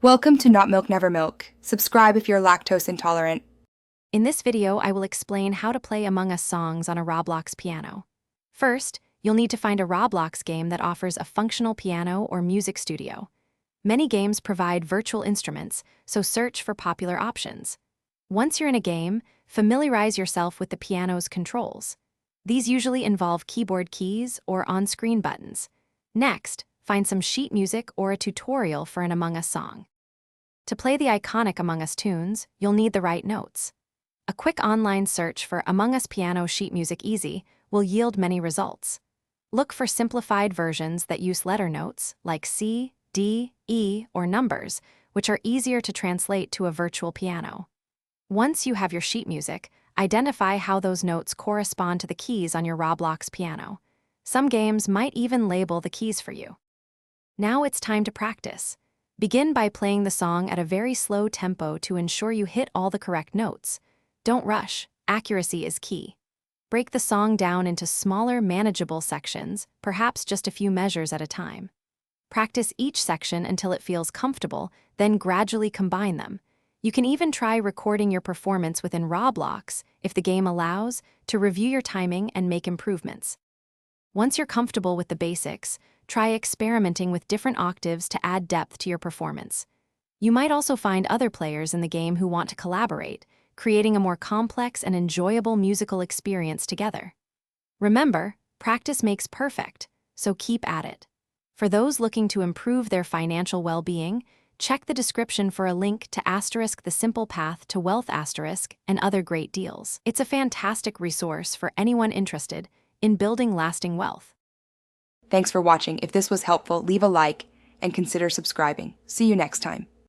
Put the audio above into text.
Welcome to Not Milk Never Milk. Subscribe if you're lactose intolerant. In this video, I will explain how to play Among Us songs on a Roblox piano. First, you'll need to find a Roblox game that offers a functional piano or music studio. Many games provide virtual instruments, so search for popular options. Once you're in a game, familiarize yourself with the piano's controls. These usually involve keyboard keys or on-screen buttons. Next, find some sheet music or a tutorial for an Among Us song. To play the iconic Among Us tunes, you'll need the right notes. A quick online search for Among Us Piano Sheet Music Easy will yield many results. Look for simplified versions that use letter notes like C, D, E, or numbers, which are easier to translate to a virtual piano. Once you have your sheet music, identify how those notes correspond to the keys on your Roblox piano. Some games might even label the keys for you. Now it's time to practice. Begin by playing the song at a very slow tempo to ensure you hit all the correct notes. Don't rush, accuracy is key. Break the song down into smaller, manageable sections, perhaps just a few measures at a time. Practice each section until it feels comfortable, then gradually combine them. You can even try recording your performance within Roblox, if the game allows, to review your timing and make improvements. Once you're comfortable with the basics, try experimenting with different octaves to add depth to your performance. You might also find other players in the game who want to collaborate, creating a more complex and enjoyable musical experience together. Remember, practice makes perfect, so keep at it. For those looking to improve their financial well-being, check the description for a link to * the simple path to wealth * and other great deals. It's a fantastic resource for anyone interested in building lasting wealth. Thanks for watching. If this was helpful, leave a like and consider subscribing. See you next time.